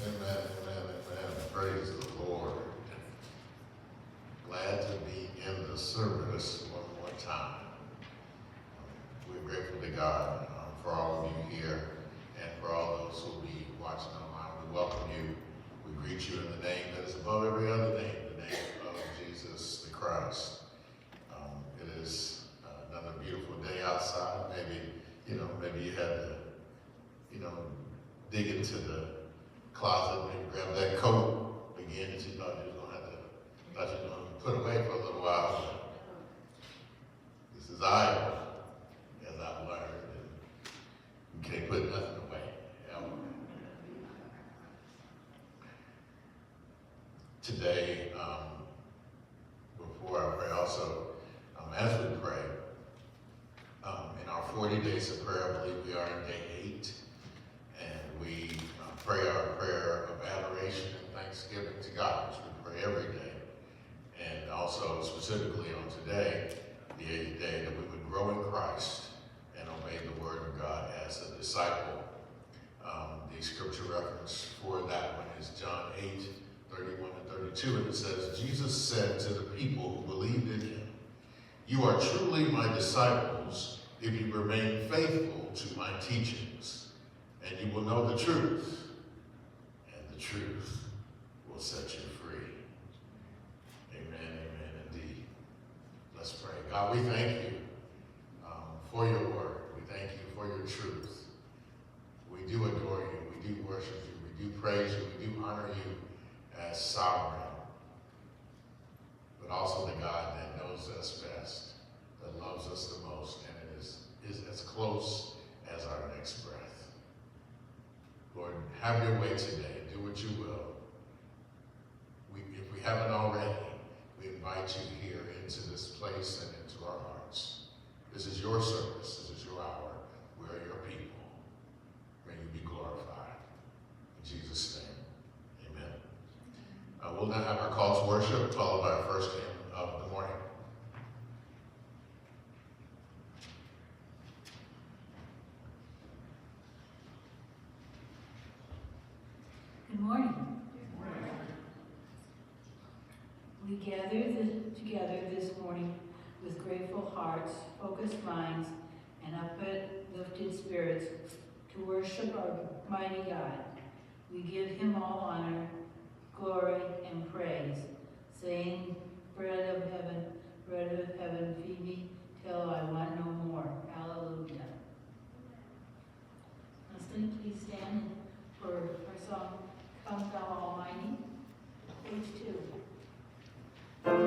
Amen, amen, amen. Praise the Lord. Glad to be in the service one more time. We're grateful to God for all of you here and for all those who will be watching online. We welcome you. We greet you in the name that is above every other name, the name of Jesus the Christ. It is another beautiful day outside. Maybe you had to, dig into the closet and grab that coat again that you thought you were going to put away for a little while. This is Iowa, as I've learned, and you can't put nothing away. Today, before I pray, also, as we pray, in our 40 days of prayer, I believe we are in day 8, and we pray our prayer of adoration and thanksgiving to God, which we pray every day. And also, specifically on today, the 8th day, that we would grow in Christ and obey the word of God as a disciple. The scripture reference for that one is John 8:31 and 32, and it says, Jesus said to the people who believed in him, "You are truly my disciples if you remain faithful to my teachings, and you will know the truth, and the truth will set you free." Amen, amen, indeed. Let's pray. God, we thank you for your word. We thank you for your truth. We do adore you. We do worship you. We do praise you. We do honor you as sovereign, but also the God that knows us best, that loves us the most, and it is as close as our next breath. Lord, have your way today. Do what you will. If we haven't already, we invite you here into this place and into our hearts. This is your service. This is your hour. We are your people. May you be glorified. In Jesus' name, amen. We'll now have our call to worship, followed by our first hymn of the morning. Good morning. We gather together this morning with grateful hearts, focused minds, and uplifted spirits to worship our mighty God. We give him all honor, glory, and praise, saying, bread of heaven, feed me till I want no more. Hallelujah. Leslie, please stand for our song, Come Thou Almighty, page 2. Come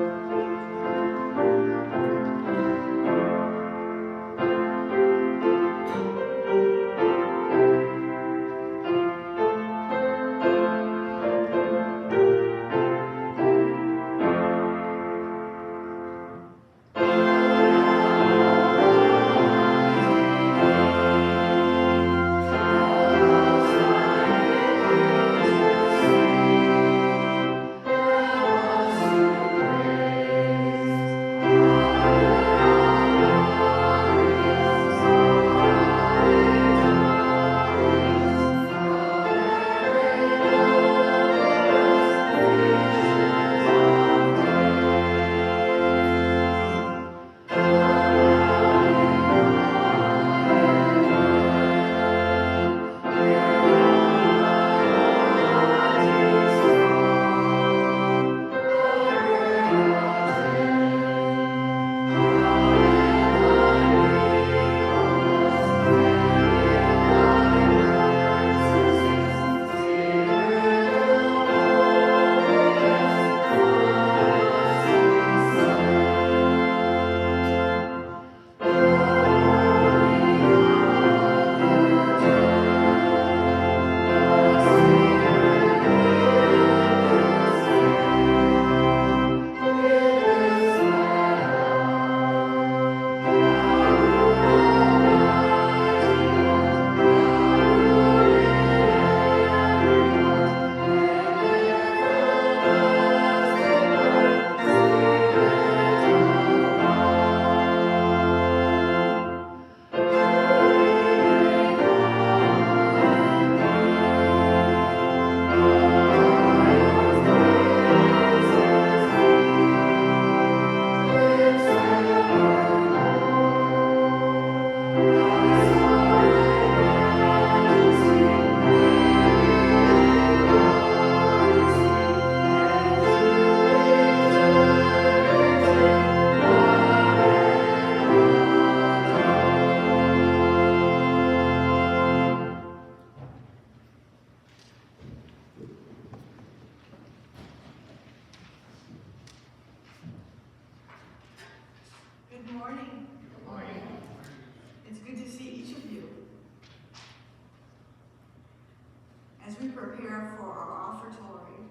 As we prepare for our offertory,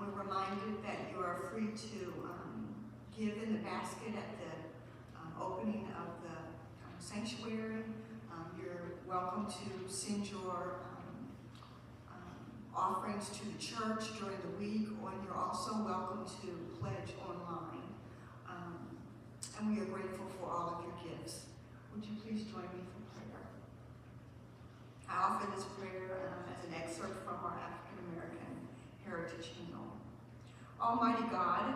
we're reminded that you are free to give in the basket at the opening of the sanctuary. You're welcome to send your offerings to the church during the week, or you're also welcome to pledge online. And we are grateful for all of your gifts. Would you please join me for prayer? I offer this prayer as an excerpt from our African American Heritage Hymnal. Almighty God,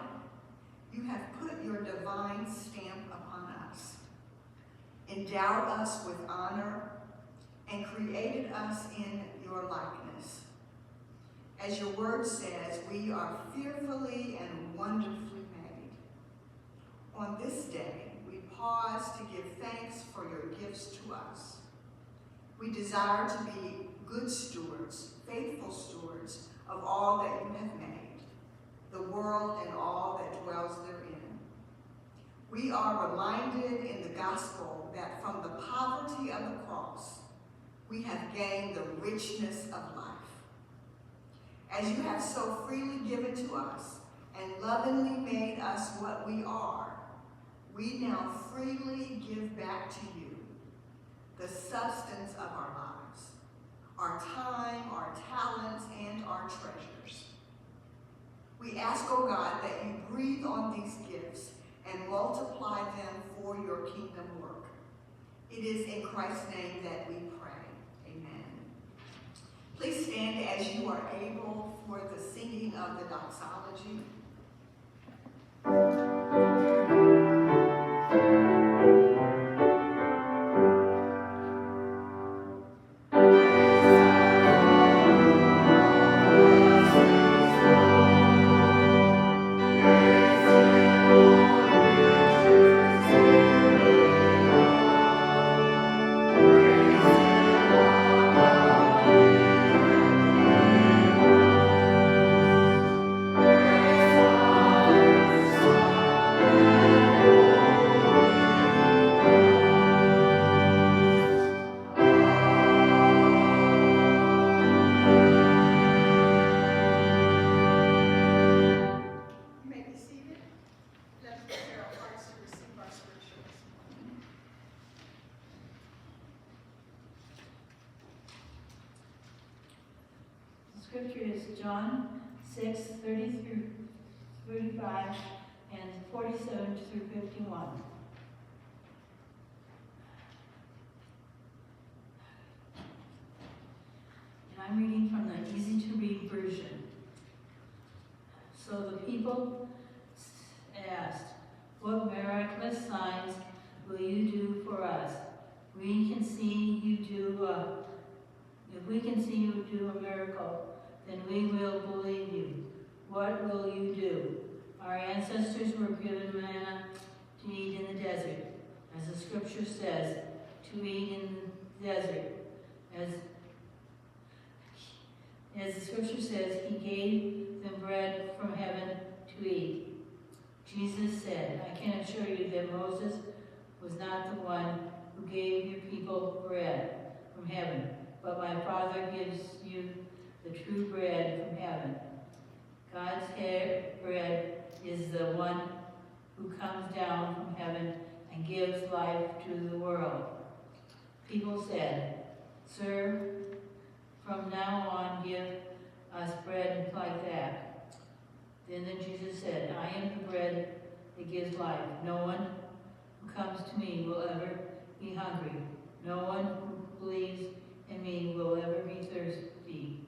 you have put your divine stamp upon us, endowed us with honor, and created us in your likeness. As your word says, we are fearfully and wonderfully made. On this day, we pause to give thanks for your gifts to us. We desire to be good stewards, faithful stewards of all that you have made, the world and all that dwells therein. We are reminded in the gospel that from the poverty of the cross, we have gained the richness of life. As you have so freely given to us and lovingly made us what we are, we now freely give back to you the substance of our lives, our time, our talents, and our treasures. We ask, O God, that you breathe on these gifts and multiply them for your kingdom work. It is in Christ's name that we pray. Amen. Please stand as you are able for the singing of the doxology. Scripture is John 6:30 through 35 and 47 through 51. And I'm reading from the easy-to-read version. So the people asked, "What miraculous signs will you do for us? We can see you do If we can see you do a miracle, then we will believe you. What will you do? Our ancestors were given manna to eat in the desert, as the scripture says, to eat in the desert. As the scripture says, he gave them bread from heaven to eat." Jesus said, "I can assure you that Moses was not the one who gave your people bread from heaven, but my Father gives you the true bread from heaven. God's bread is the one who comes down from heaven and gives life to the world." People said, "Sir, from now on give us bread like that." Then Jesus said, "I am the bread that gives life. No one who comes to me will ever be hungry. No one who believes in me will ever be thirsty.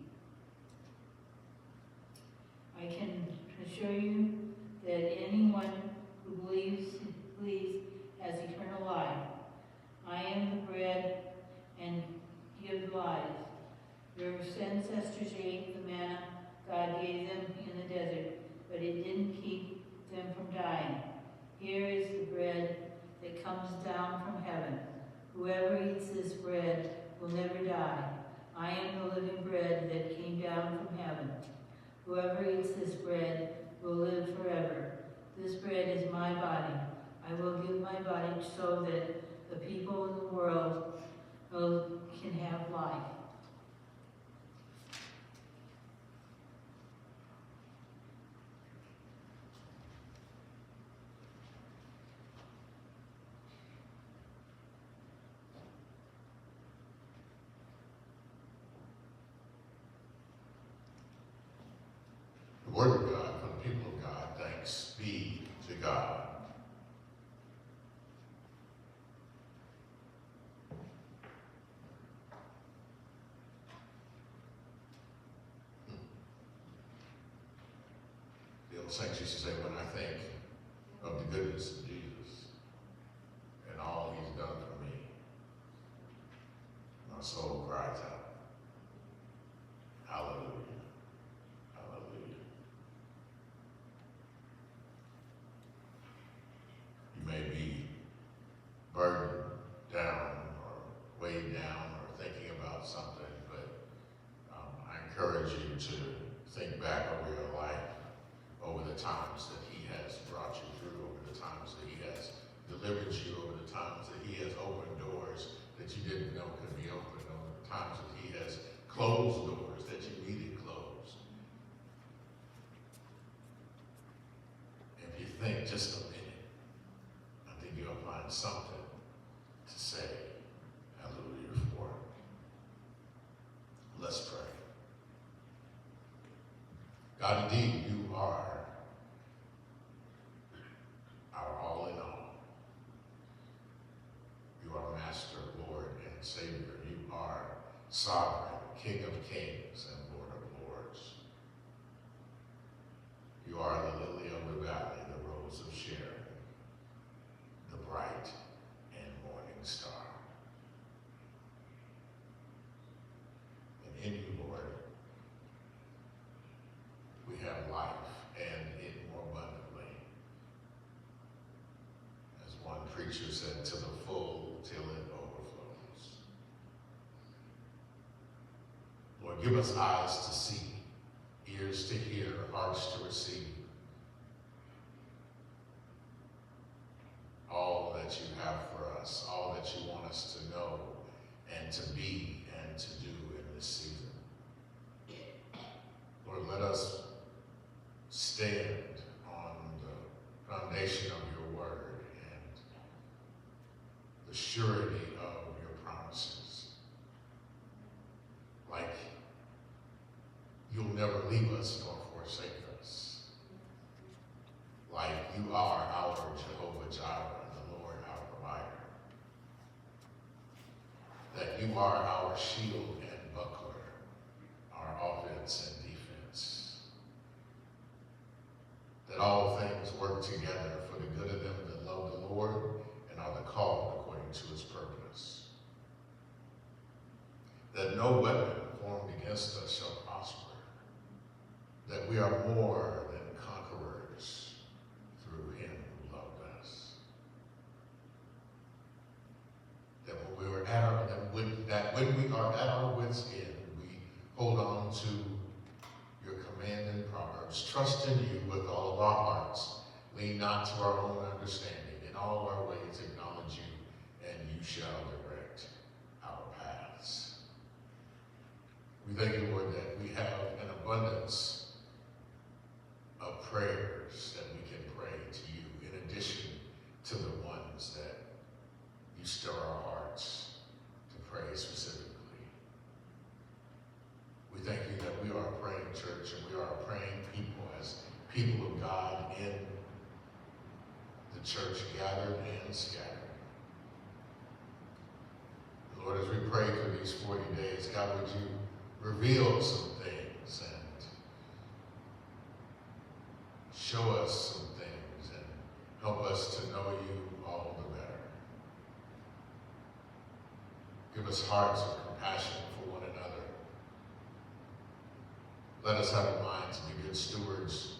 I can assure you that anyone who believes has eternal life. I am the bread and give life. Your ancestors ate the manna God gave them in the desert, but it didn't keep them from dying. Here is the bread that comes down from heaven. Whoever eats this bread will never die. I am the living bread that came down from heaven. Whoever eats this bread will live forever. This bread is my body. I will give my body so that the people in the world can have life." God. The old saints used to say, when I think of the goodness of Jesus and all he's done for me, my soul cries out, hallelujah, hallelujah. You may be burdened down or weighed down or thinking about something, but I encourage you to think back over your life, over the times that he has brought you through, over the times that he has delivered you, over the times that he has opened doors that you didn't know could be opened, over the times that he has closed doors that you needed closed. If you think just a minute, I think you'll find something to say hallelujah for. Let's pray. God, indeed, you are our all in all. You are Master, Lord, and Savior. You are Sovereign, King of Kings and Lord of Lords. You are the lily of the valley, the rose of Sharon, the bright and morning star. And in you, Lord, we have life, and it more abundantly. As one preacher said, to the full till it overflows. Lord, give us eyes to see, ears to hear, hearts to receive all that you have for us, all that you want us to know and to be and to do in this season. Lord, let us stand on the foundation of your word and the surety of your promises. Like you'll never leave us nor forsake us. Like you are our Jehovah Jireh, the Lord our provider. That you are our shield and buckler, our offense and defense. That all things work together for the good of them that love the Lord and are the called according to his purpose. That no weapon formed against us shall prosper. That we are more than conquerors through him who loved us. That when we are at our wits' end, we hold on to your command in Proverbs. Trust in you with all of our hearts. Lean not to our own understanding. In all our ways acknowledge you, and you shall direct our paths. We thank you, Lord, that we have an abundance of prayers that we can pray to you in addition to the ones that you stir our hearts to pray specifically. We thank you that we are a praying church and we are a praying people as people of God in the church gathered and scattered. Lord, as we pray through these 40 days, God, would you reveal some things and show us some things and help us to know you all the better. Give us hearts of compassion for one another. Let us have a mind to be good stewards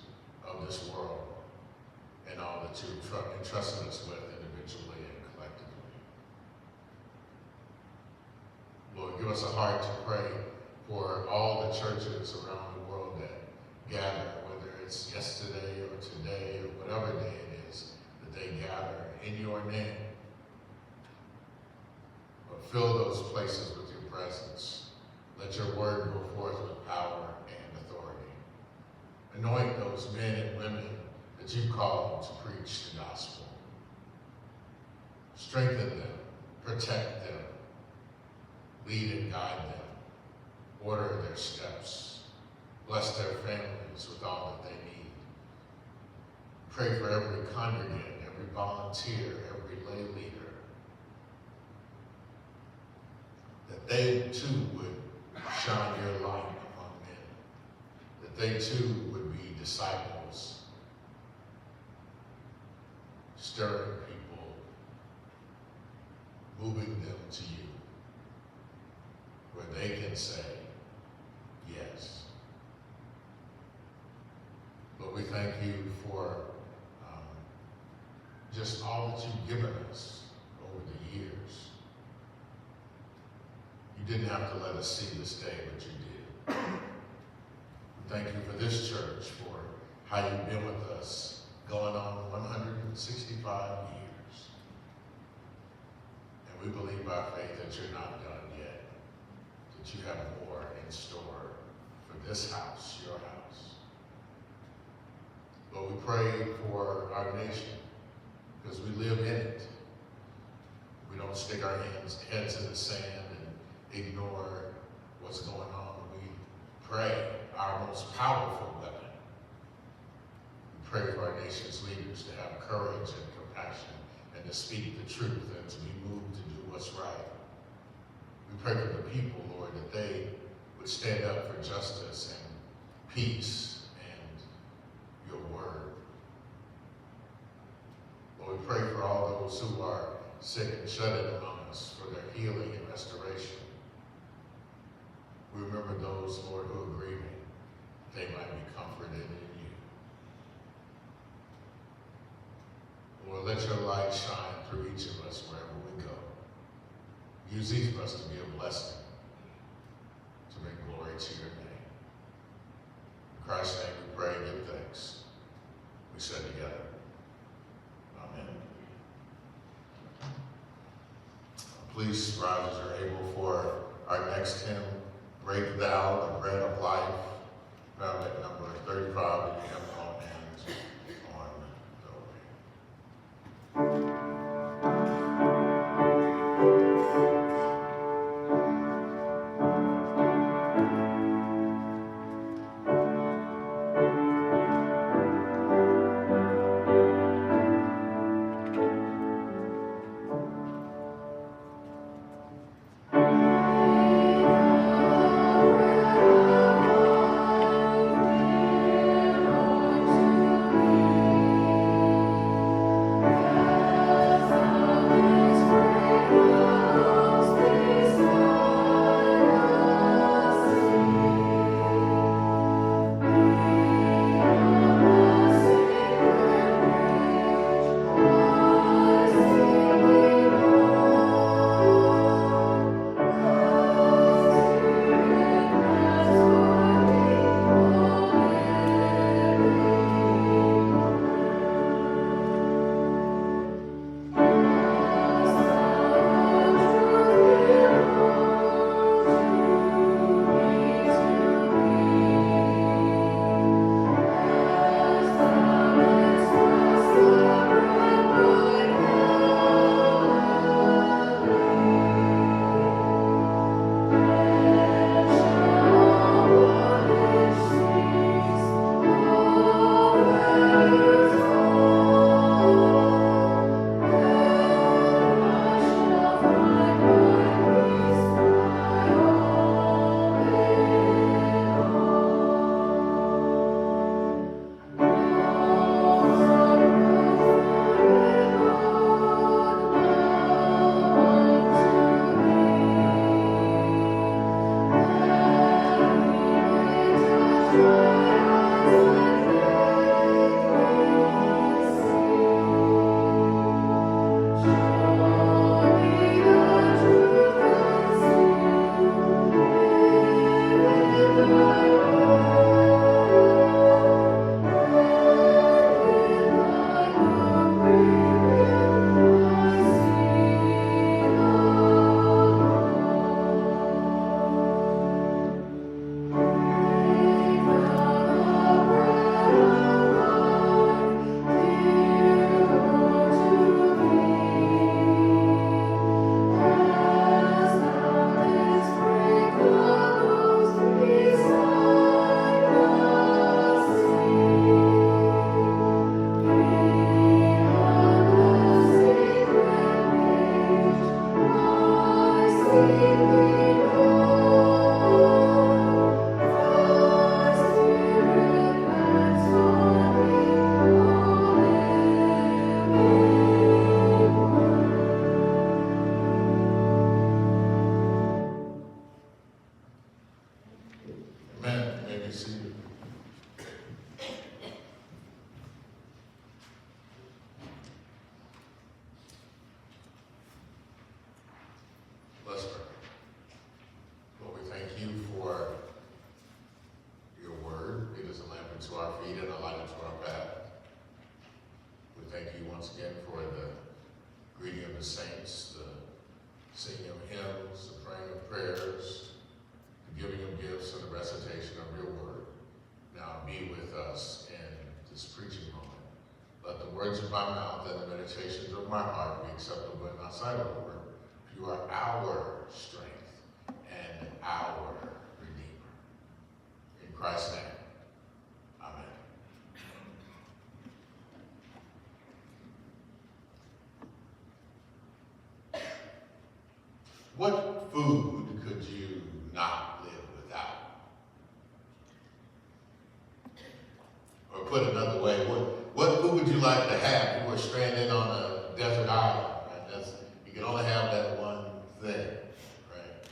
of this world and all that you've entrusted us with individually and collectively. Lord, give us a heart to pray for all the churches around the world that gather, whether it's yesterday or today or whatever day it is that they gather in your name. But fill those places with your presence. Let your word go forth with power and authority. Anoint those men and women that you've called to preach the gospel. Strengthen them, protect them, lead and guide them, order their steps, bless their families with all that they need. Pray for every congregant, every volunteer, every lay leader, that they too would shine your light among men, that they too would be disciples, stirring people, moving them to you, where they can say, yes. Lord, we thank you for just all that you've given us over the years. You didn't have to let us see this day, but you did. We thank you for this church, for how you've been with us going on 165 years. And we believe by faith that you're not done yet, that you have more in store for this house, your house. Lord, we pray for our nation, because we live in it. We don't stick our heads in the sand and ignore what's going on. We pray, our most powerful weapon. We pray for our nation's leaders to have courage and compassion and to speak the truth and to be moved to do what's right. We pray for the people, Lord, that they would stand up for justice and peace and your word. Lord, we pray for all those who are sick and shut in among us, for their healing and restoration. We remember those, Lord, who are grieving, they might be comforted in you. Lord, let your light shine through each of us wherever we go. Use each of us to be a blessing, to bring glory to your name. In Christ's name we pray and give thanks. We said together, amen. Please rise as you're able for our next hymn, Break Thou the Bread of Life, found at number 35 in your hymnal and on the organ. Amen. You may be seated. Let's pray. Lord, we thank you for your word. It is a lamp unto our feet and a light unto our path. We thank you once again for the greeting of the saints, the singing of hymns, the praying of prayers, the giving of gifts, and the recitation of your word. Now be with us in this preaching moment. Let the words of my mouth and the meditations of my heart be acceptable in thy sight, O Lord. You are our strength and our Redeemer. In Christ's name, amen. What food could you not live without? Or put another way, what food would you like to have if you were stranded on a desert island? Right? You can only have that one thing, right? It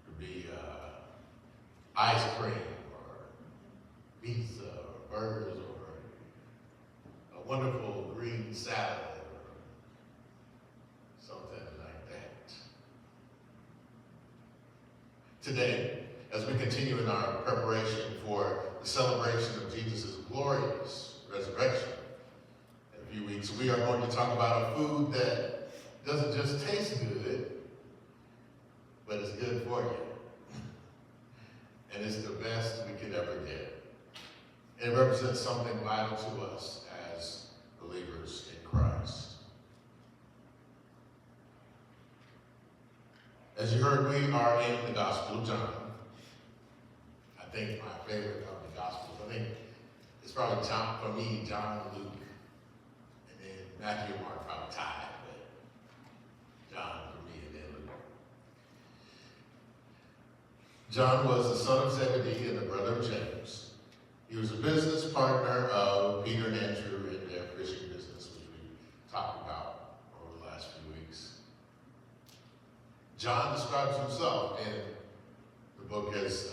could be ice cream or pizza or burgers or a wonderful green salad or something like that. Today, as we continue in our preparation for the celebration of Jesus' glorious resurrection, in a few weeks, we are going to talk about a food that doesn't just taste good, but it's good for you. And it's the best we could ever get. It represents something vital to us as believers in Christ. As you heard, we are in the Gospel of John. I think my favorite of the Gospels. I think it's probably John, for me, John, Luke, and then Matthew and Mark probably tied, but John for me and then Luke. John was the son of Zebedee and the brother of James. He was a business partner of Peter and Andrew in their fishing business, which we talked about over the last few weeks. John describes himself in the book as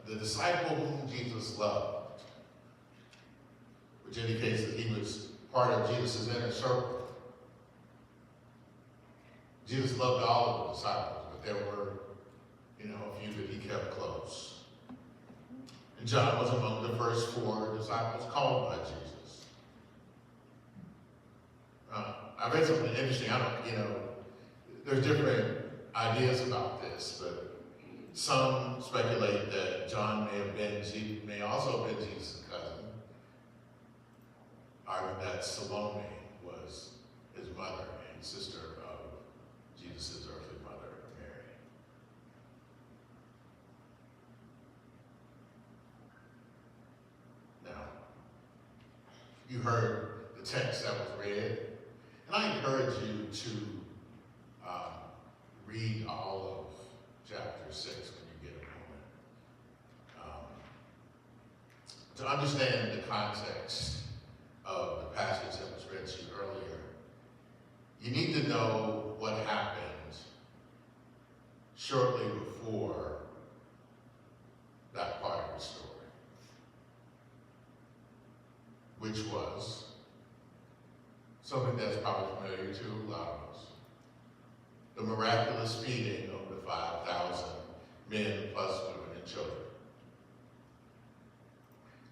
the disciple whom Jesus loved, which indicates that he was part of Jesus' inner circle. Jesus loved all of the disciples, but there were, a few that he kept close. And John was among the first 4 disciples called by Jesus. I read something interesting. There's different ideas about this, but some speculate that John may also have been Jesus' cousin, arguing that Salome was his mother and sister of Jesus' earthly mother, Mary. Now, you heard the text that was read, and I encourage you to read all of chapter 6 when you get a moment. To understand the context of the passage that was read to you earlier, you need to know what happened shortly before that part of the story, which was something that's probably familiar to a lot of us. The miraculous feeding of the 5,000 men plus women and children.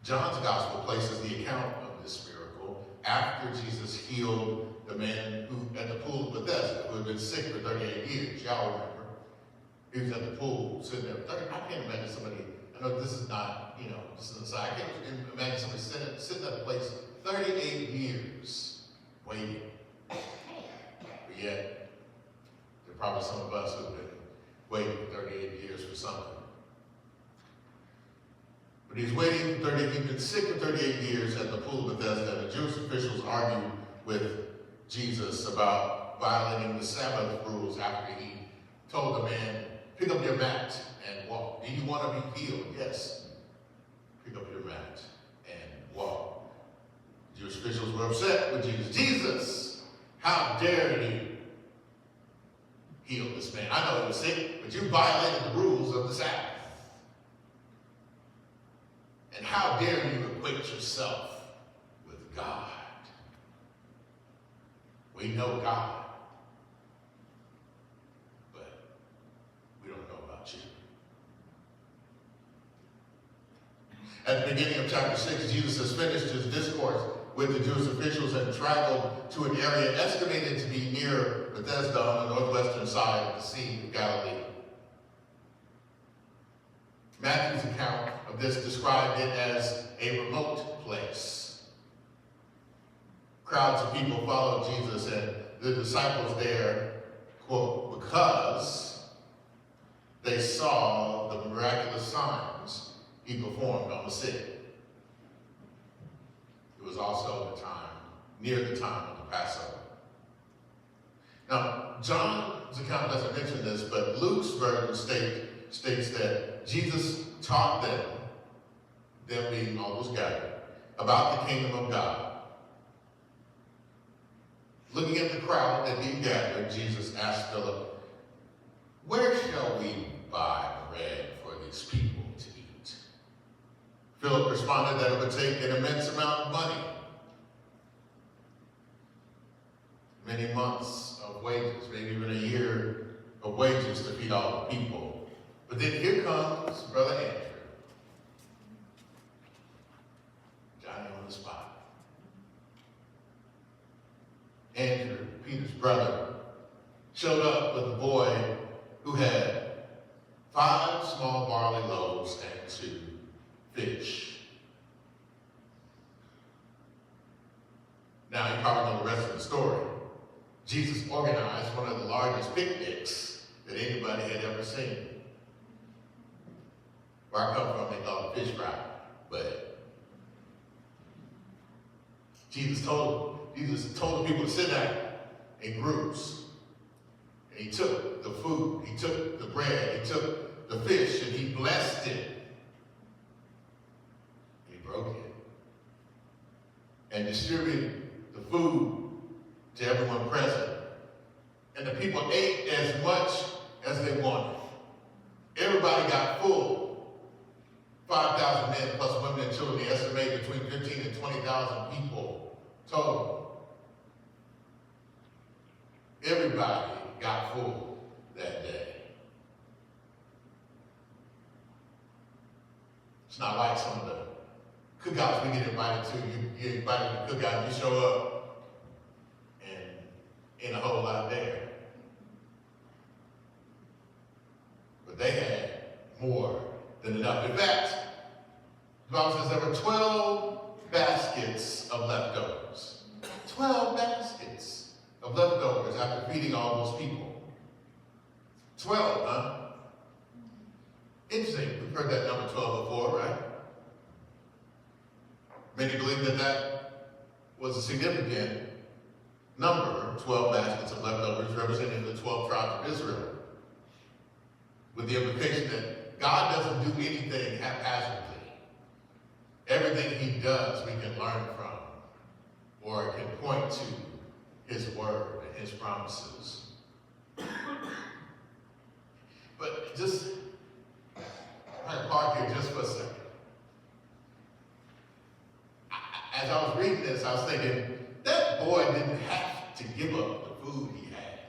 John's gospel places the account of this miracle after Jesus healed the man who at the pool of Bethesda, who had been sick for 38 years. Y'all remember? He was at the pool sitting there. I can't imagine somebody, I know this is not, this is aside. I can't imagine somebody sitting at a place 38 years waiting. But yet, there are probably some of us who have been waiting for 38 years for something. But he's waiting for 38, he's been sick for 38 years at the pool of Bethesda, and the Jewish officials argued with Jesus about violating the Sabbath rules after he told the man, pick up your mat and walk. Do you want to be healed? Yes. Pick up your mat and walk. Jewish officials were upset with Jesus. Jesus, how dare you heal this man? I know he was sick, but you violated the rules of the Sabbath. And how dare you equate yourself with God? We know God, but we don't know about you. At the beginning of chapter 6, Jesus has finished his discourse with the Jewish officials and traveled to an area estimated to be near Bethesda on the northwestern side of the Sea of Galilee. Matthew's account of this described it as a remote place. Crowds of people followed Jesus and the disciples there, quote, because they saw the miraculous signs he performed on the sick. It was also near the time of the Passover. Now, John's account doesn't mention this, but Luke's version states that Jesus taught them being all those gathered, about the kingdom of God. Looking at the crowd that he gathered, Jesus asked Philip, where shall we buy bread for these people to eat? Philip responded that it would take an immense amount of money, many months of wages, maybe even a year of wages to feed all the people. But then here comes Brother Andrew. Johnny on the spot. Andrew, Peter's brother, showed up with a boy who had 5 small barley loaves and 2 fish. Now, you probably know the rest of the story. Jesus organized one of the largest picnics that anybody had ever seen. Where I come from, they call it fish fry. But Jesus told the people to sit down in groups. And he took the food, he took the bread, he took the fish, and he blessed it. He broke it. And distributed the food to everyone present. And the people ate as much as they wanted. Everybody got full. 5,000 men plus women and children, they estimate between 15 and 20,000 people total. Everybody got full that day. It's not like some of the cookouts we get invited to. You get invited to the cookout, you show up, and ain't a whole lot there. But they had more than enough. In fact, the Bible says there were 12 baskets of leftovers. 12 baskets of leftovers after feeding all those people. 12, huh? Interesting. We've heard that number 12 before, right? Many believe that that was a significant number, 12 baskets of leftovers representing the 12 tribes of Israel. With the implication that God doesn't do anything haphazardly. Everything he does we can learn from, or can point to his word and his promises. But just, I'm going to park here just for a second. As I was reading this, I was thinking, that boy didn't have to give up the food he had.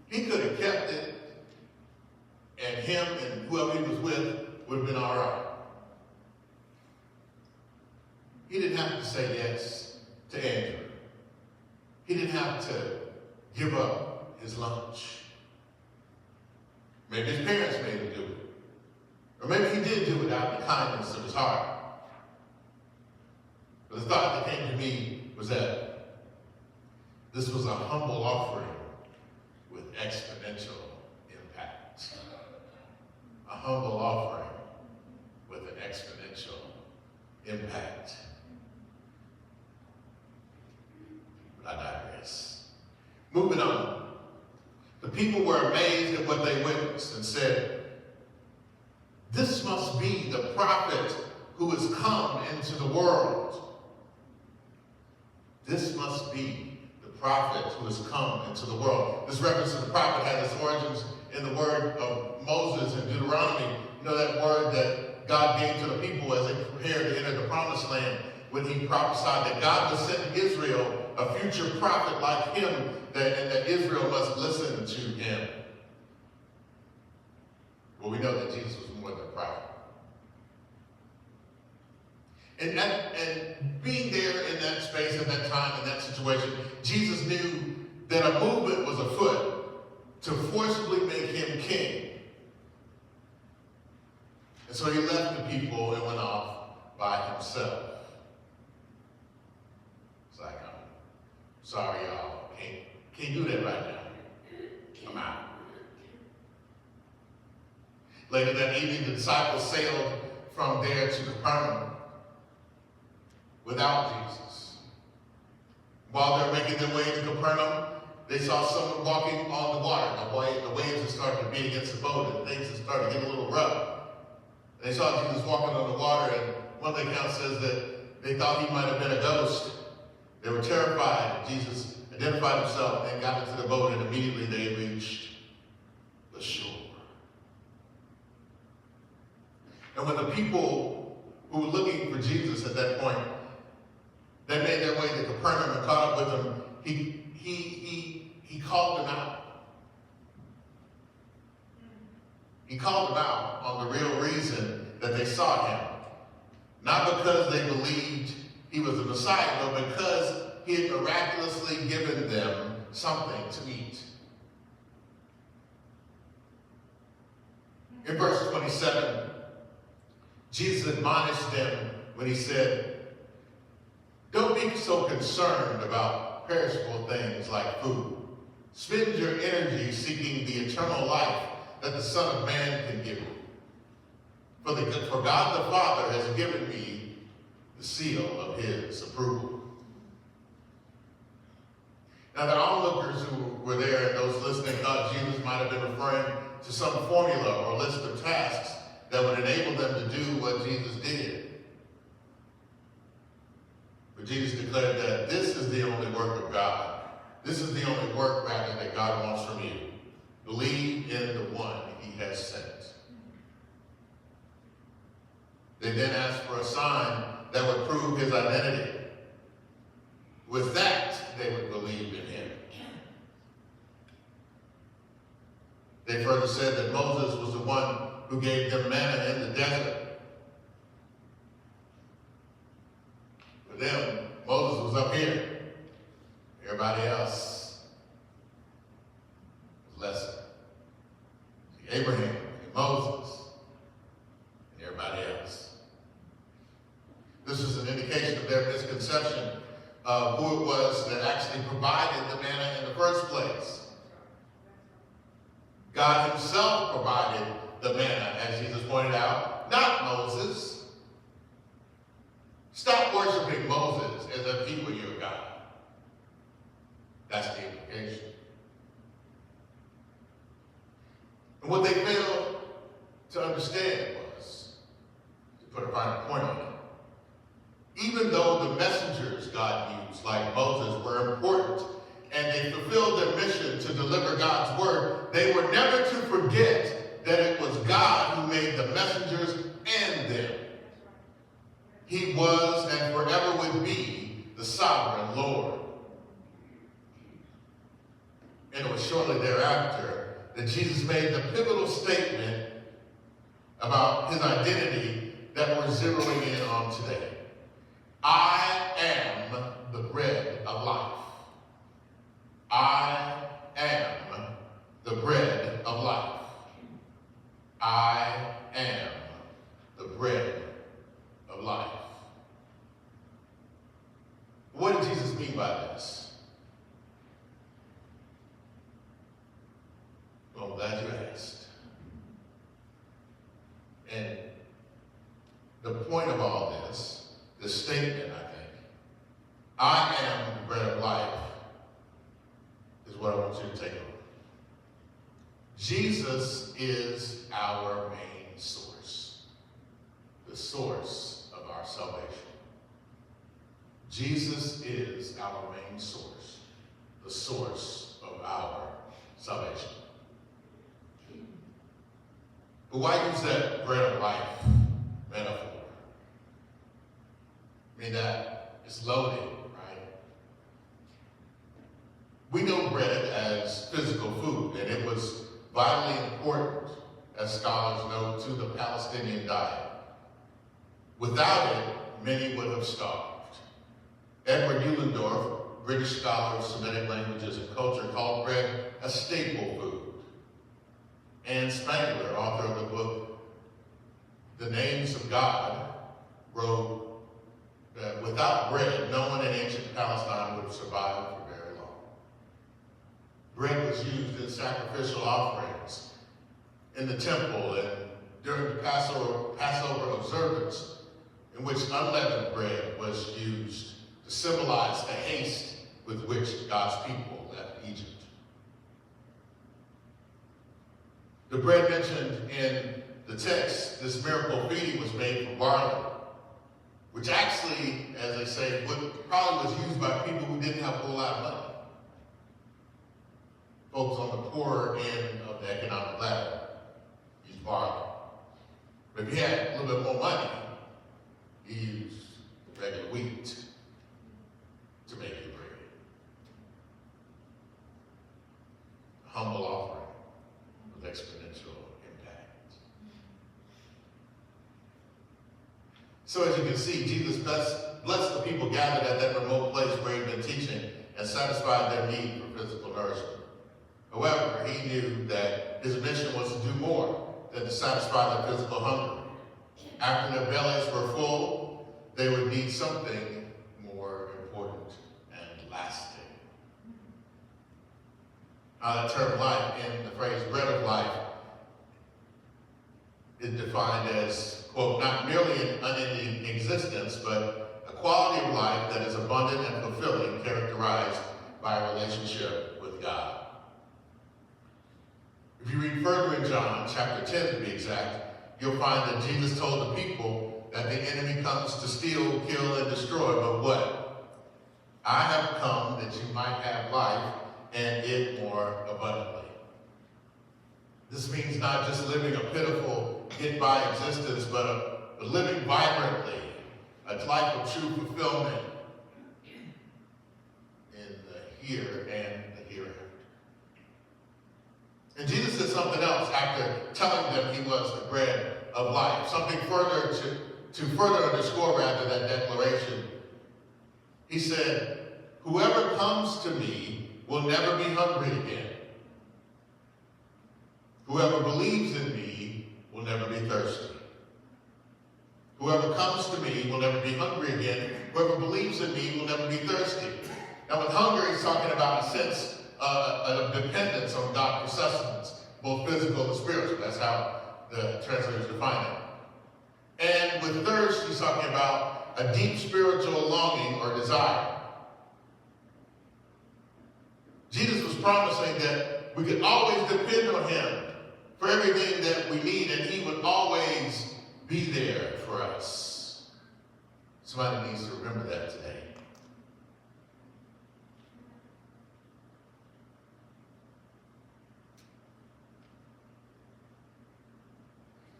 He could have kept it, and him and whoever he was with would have been all right. He didn't have to say yes to Andrew. He didn't have to give up his lunch. Maybe his parents made him do it. Or maybe he did do it out of the kindness of his heart. But the thought that came to me was that this was a humble offering with exponential impact. A humble offering with an exponential impact. But I digress. Moving on. The people were amazed at what they witnessed and said, this must be the prophet who has come into the world. This must be the prophet who has come into the world. This reference to the prophet had its origins in the word of Moses in Deuteronomy. You know that word that God gave to the people as they prepared to enter the promised land, when he prophesied that God would send to Israel a future prophet like him, and that Israel must listen to him. Well, we know that Jesus was more than a prophet. And being there in that space, at that time, in that situation, Jesus knew that a movement was afoot to forcibly make him king. And so he left the people and went off by himself. It's like, I'm sorry, y'all. Can't do that right now. I'm out. Later that evening, the disciples sailed from there to Capernaum without Jesus. While they're making their way to Capernaum, they saw someone walking on the water. The waves had started to beat against the boat, and things had started to get a little rough. They saw Jesus walking on the water, and one of the accounts says that they thought he might have been a ghost. They were terrified. Jesus identified himself and got into the boat, and immediately they reached the shore. And when the people who were looking for Jesus at that point, they made their way to Capernaum and caught up with him, he called them out. He called them out on the real reason that they sought him. Not because they believed he was the Messiah, but because he had miraculously given them something to eat. In verse 27, Jesus admonished them when he said, "Don't be so concerned about perishable things like food. Spend your energy seeking the eternal life that the Son of Man can give you. For God the Father has given me the seal of his approval." Now the onlookers who were there and those listening thought Jesus might have been referring to some formula or list of tasks that would enable them to do what Jesus did. But Jesus declared that this is the only work of God. This is the only work, rather, that God wants from you. Believe in the one he has sent. They then asked for a sign that would prove his identity. With that, they would believe in him. They further said that Moses was the one who gave them manna in the desert. For them, Moses was up here. Everybody else was lesser. Abraham and Moses and everybody else. This is an indication of their misconception of who it was that actually provided the manna in the first place. God himself provided the manna, as Jesus pointed out, not Moses. Stop worshiping Moses as if he were your God. That's the implication. And what they failed to understand was, to put a finer point on it, even though the messengers God used, like Moses, were important, and they fulfilled their mission to deliver God's word, they were never to forget that it was God who made the messengers and them. He was and forever would be the sovereign Lord. And it was shortly thereafter that Jesus made the pivotal statement about his identity that we're zeroing in on today. I am the bread of life. I am the bread of life. I am the bread of life. What did Jesus mean by this? Well, I'm glad you asked. And the point of all this, the statement, I think, I am the bread of life, is what I want you to take over. Jesus is our main source, the source of our salvation. Jesus is our main source, the source of our salvation. But why use that bread of life mean, that is loaded, right? We know bread as physical food, and it was vitally important, as scholars know, to the Palestinian diet. Without it, many would have starved. Edward Eulendorf, British scholar of Semitic languages and culture, called bread a staple food. Anne Spangler, author of the book The Names of God, wrote that without bread, no one in ancient Palestine would have survived for very long. Bread was used in sacrificial offerings, in the temple, and during the Passover observance, in which unleavened bread was used to symbolize the haste with which God's people left Egypt. The bread mentioned in the text, this miracle feeding, was made from barley, which actually, as they say, probably was used by people who didn't have a whole lot of money. Folks on the poorer end of the economic ladder used barley. But if you had a little bit more money, you used regular wheat to make your bread. A humble offering with exponential impact. So as you can see, Jesus blessed the people gathered at that remote place where he'd been teaching and satisfied their need for physical nourishment. However, he knew that his mission was to do more than to satisfy their physical hunger. After their bellies were full, they would need something more important and lasting. Now, that term life, in the phrase bread of life, is defined as, quote, not merely an unending existence, but a quality of life that is abundant and fulfilling, characterized by a relationship with God. If you read further in John, chapter 10 to be exact, you'll find that Jesus told the people that the enemy comes to steal, kill, and destroy, but what? I have come that you might have life, and it more abundantly. This means not just living a pitiful, get-by existence, but living vibrantly, a life of true fulfillment in the here and the hereafter. And Jesus said something else after telling them he was the bread of life, something further to further underscore rather that declaration. He said, whoever comes to me will never be hungry again. Whoever believes in me will never be thirsty. Whoever comes to me will never be hungry again. Whoever believes in me will never be thirsty. Now with hunger, he's talking about a sense of dependence on God for sustenance, both physical and spiritual. That's how the translators define it. And with thirst, he's talking about a deep spiritual longing or desire. Jesus was promising that we could always depend on him for everything that we need, and he would always be there for us. Somebody needs to remember that today.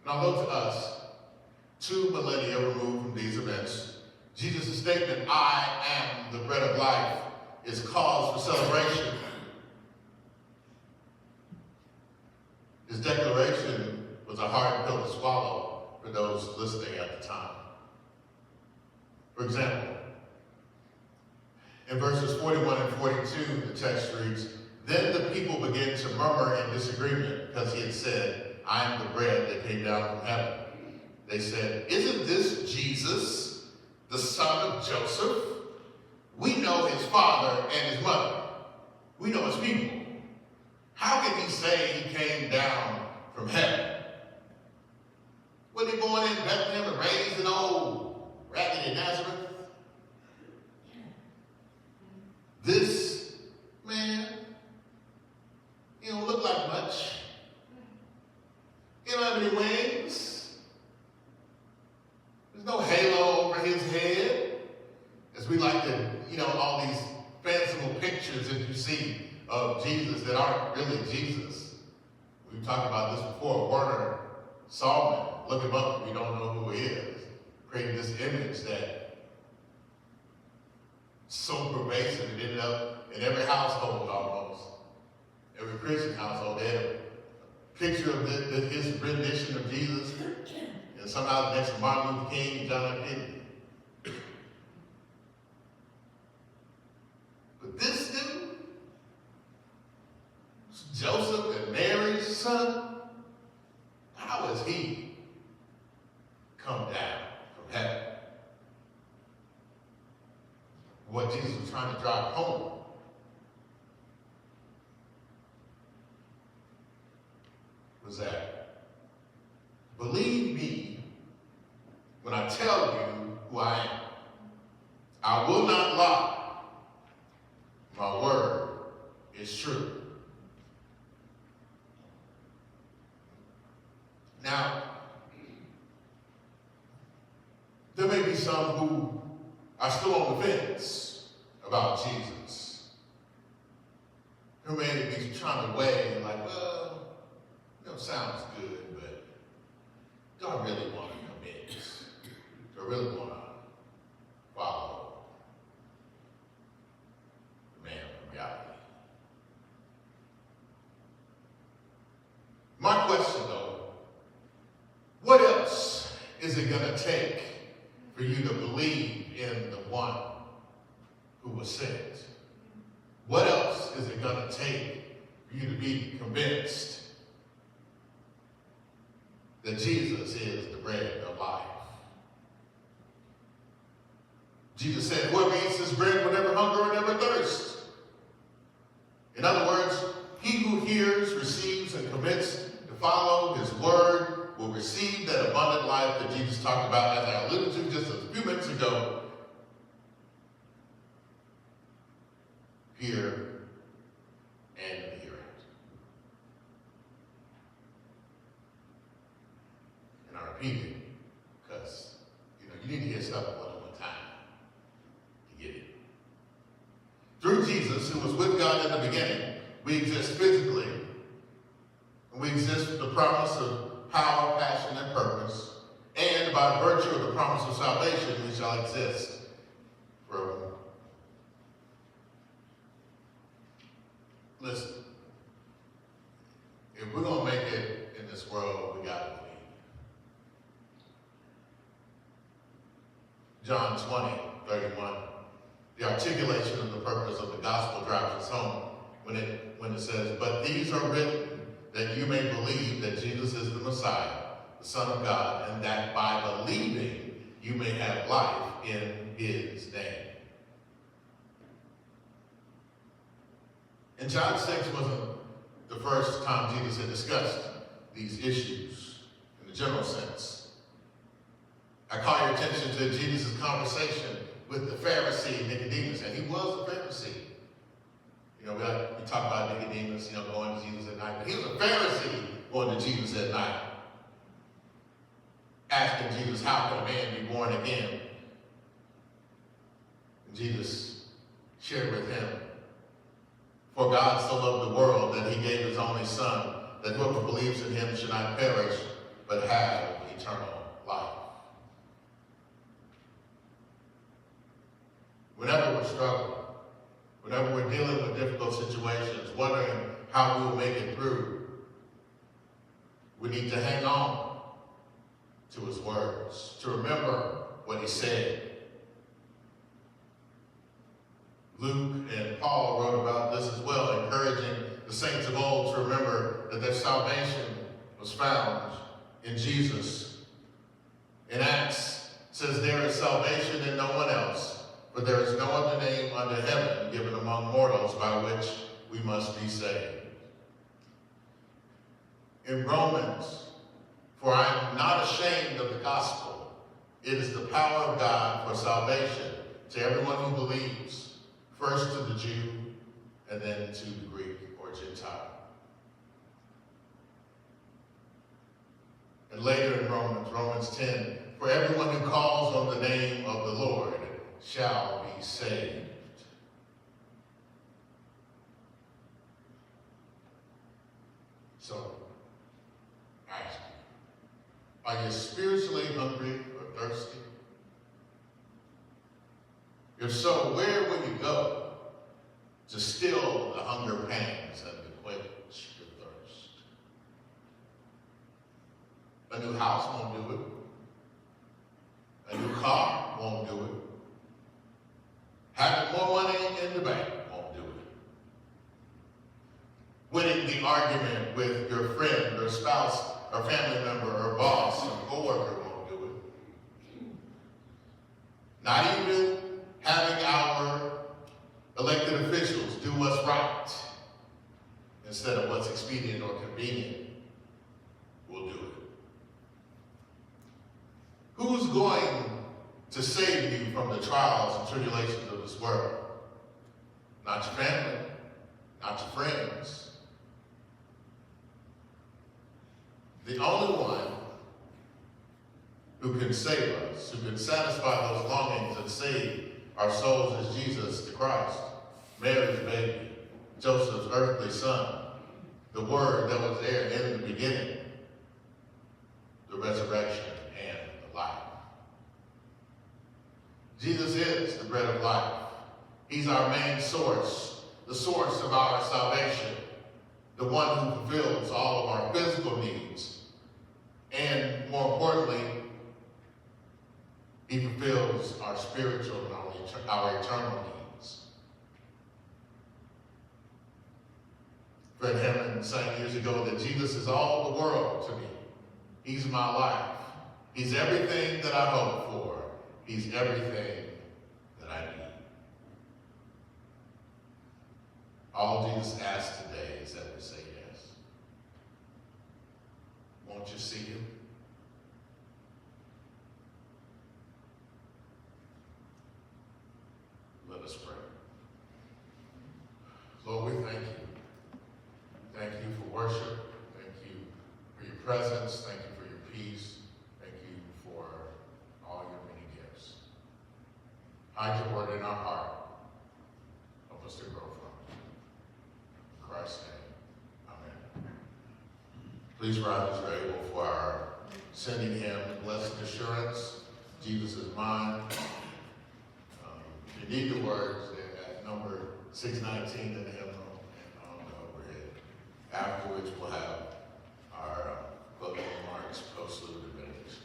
And although to us, 2 millennia removed from these events, Jesus' statement, I am the bread of life, is cause for celebration. His declaration was a hard pill to swallow for those listening at the time. For example, in verses 41 and 42, the text reads, then the people began to murmur in disagreement because he had said, I am the bread that came down from heaven. They said, isn't this Jesus, the son of Joseph? We know his father and his mother. We know his people. How can he say he came down from heaven? Was he born in Bethlehem and raised in old raggedy Nazareth? This man, he don't look like much. He don't have any wings. There's no halo over his head. As we like to, all these fanciful pictures that you see of Jesus that aren't really Jesus. We've talked about this before. Werner Sallman, look him up if you don't know who he is, created this image that basin. It ended up in every household almost. Every Christian household, they had a picture of his rendition of Jesus. And somehow next to Martin Luther King and John F. Kennedy. But this dude, Joseph and Mary's son, how has he come down from heaven? What Jesus was trying to drive home was that, believe me when I tell you who I am. I will not lie. My word is true. Now, there may be some who are still on the fence about Jesus. Who may be trying to weigh like, well, sounds good, but do I really want to commit? Do I really want to follow the man of reality? My question, though, what else is it going to take for you to believe in the one who was sent? What else is it going to take for you to be convinced that Jesus is the bread of life? Jesus said, whoever eats this bread will never hunger or never thirst. In other words, he who hears, receives, and commits to follow his word will receive that abundant life that Jesus talked about, as I alluded to just a few minutes ago, here and in the hereafter. And I repeat it because, you need to hear stuff more than one time to get it. Through Jesus, who was with God in the beginning, we exist physically, and we exist with the promise of power, passion, and purpose, and by virtue of the promise of salvation, we shall exist forevermore. Listen, if we're going to make it in this world, we got to believe. John 20:31, the articulation of the purpose of the gospel drives us home when it says, but these are written that you may believe that Jesus is the Messiah, the Son of God, and that by believing you may have life in his name. And John 6 wasn't the first time Jesus had discussed these issues in the general sense. I call your attention to Jesus' conversation with the Pharisee Nicodemus, and he was a Pharisee. We talk about Nicodemus, going to Jesus at night, but he was a Pharisee going to Jesus at night, asking Jesus, how can a man be born again? And Jesus shared with him, for God so loved the world that he gave his only Son, that whoever believes in him should not perish, but have eternal life. Whenever we're struggling, whenever we're dealing with difficult situations, wondering how we will make it through, we need to hang on to his words, to remember what he said. Luke and Paul wrote about this as well, encouraging the saints of old to remember that their salvation was found in Jesus. In Acts, it says there is salvation in no one else, for there is no other name under heaven given among mortals by which we must be saved. In Romans, for I am not ashamed of the gospel. It is the power of God for salvation to everyone who believes, first to the Jew and then to the Greek or Gentile. And later in Romans 10, for everyone who calls on the name of the Lord shall be saved. So, ask you, are you spiritually hungry or thirsty? If so, where will you go to still the hunger pangs and to quench your thirst. A new house won't do it. A new car won't do it. Having more money in the bank won't do it. Winning the argument with your friend or spouse or family member or boss or coworker won't do it. Not even having our elected officials do what's right instead of what's expedient or convenient will do it. Who's going to save you from the trials and tribulations of this world? Not your family, not your friends. The only one who can save us, who can satisfy those longings and save our souls is Jesus the Christ, Mary's baby, Joseph's earthly son, the Word that was there in the beginning, the resurrection and the life. Jesus is the bread of life. He's our main source, the source of our salvation, the one who fulfills all of our physical needs, and more importantly, he fulfills our spiritual and our eternal needs. Fred Hammond sang years ago that Jesus is all the world to me. He's my life. He's everything that I hope for. He's everything that I need. All Jesus asks today is that we say yes. Won't you see him? Let us pray. Lord, we thank you. Thank you for worship. Thank you for your presence. Thank you for your peace. Thank you for all your many gifts. Hide your word in our heart. Help us to grow from it. In Christ's name, amen. Please rise as you're able for our sending hymn, Blessed Assurance, Jesus is mine. If you need the words, they're at number 619 in the hymnal and on the overhead. After which we'll have our closing remarks, post-salute and benediction.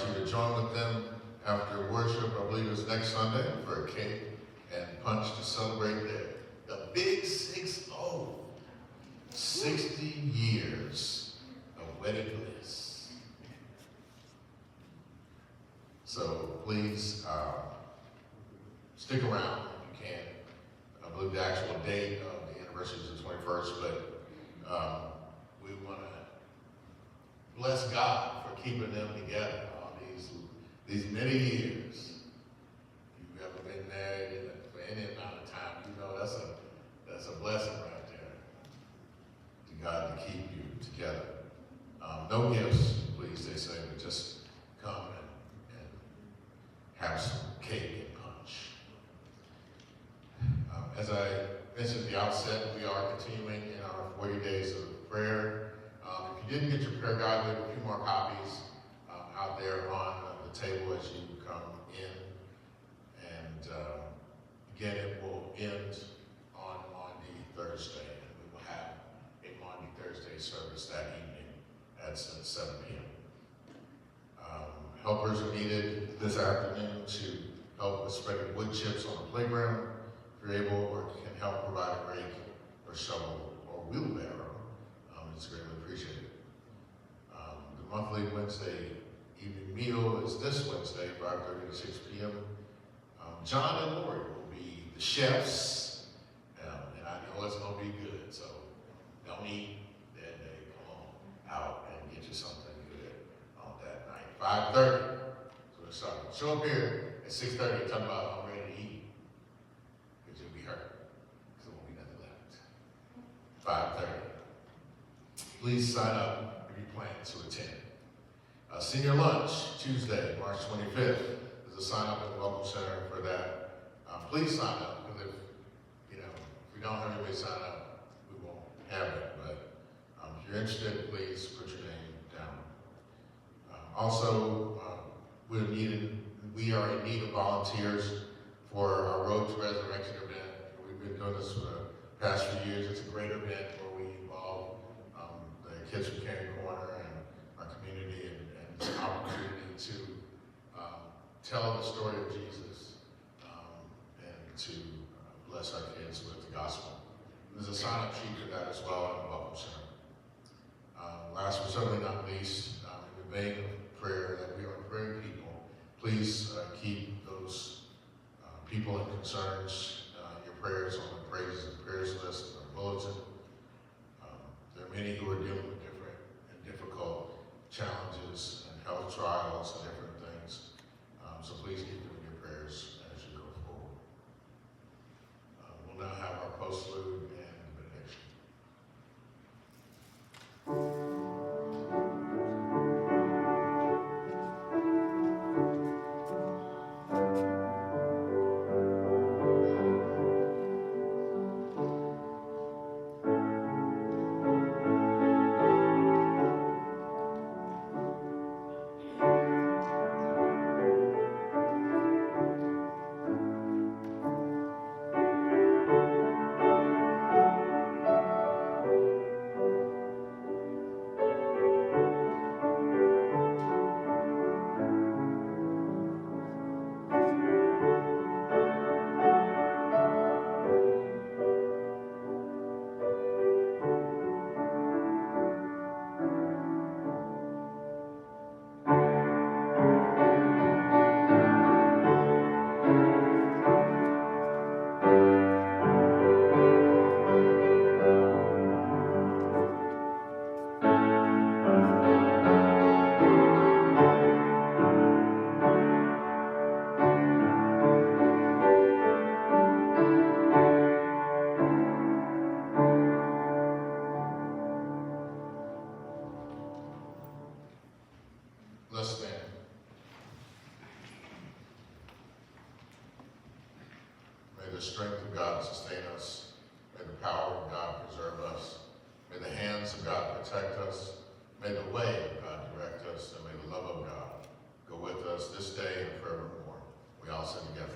you to join with them after worship. I believe it's next Sunday for a cake and punch to celebrate the big 6-0. 60 years of wedded bliss. So please stick around if you can. I believe the actual date of the anniversary is the 21st, but we want to bless God for keeping them together all these many years. If you've ever been married for any amount of time, you know that's a blessing right there. To God to keep you together. No gifts, please, they say, but just come and have some cake and punch. As I mentioned at the outset, we are continuing in our 40 days of prayer. If you didn't get your prayer guide, there are a few more copies out there on the table as you come in. And again, it will end on Maundy Thursday, and we will have a Maundy Thursday service that evening at 7 p.m. Helpers are needed this afternoon to help with spreading wood chips on the playground. If you're able or can help provide a rake or shovel or wheelbarrow, it's greatly appreciated. The monthly Wednesday evening meal is this Wednesday, 5:30 to 6 p.m. John and Lori will be the chefs, and I know it's going to be good, so don't eat that day. Come on out and get you something good on that night. 5:30, so it's starting. Show up here at 6:30 and talk about I'm ready to eat, because you'll be hurt, because there won't be nothing left. 5:30. Please sign up if you plan to attend. Senior lunch, Tuesday, March 25th. There's a sign up at the Welcome Center for that. Please sign up, because if we don't have anybody sign up, we won't have it. But if you're interested, please put your name down. Also, we are in need of volunteers for our Road to Resurrection event. We've been doing this for the past few years. It's a great event where we involve the kids from Canyon Corner and our community, and it's an opportunity to tell the story of Jesus and to bless our kids with the gospel. There's a sign-up sheet for that as well at the Welcome Center. Last but certainly not least, in the vein of prayer, that we are praying people, please keep those people and concerns, your prayers on the praises and prayers list, or bulletin. There are many who are dealing with different and difficult challenges and health trials and different things. So please keep them in your prayers as you go forward. We'll now have our postlude and benediction. Let's stand. May the strength of God sustain us. May the power of God preserve us. May the hands of God protect us. May the way of God direct us. And may the love of God go with us this day and forevermore. We all sing together.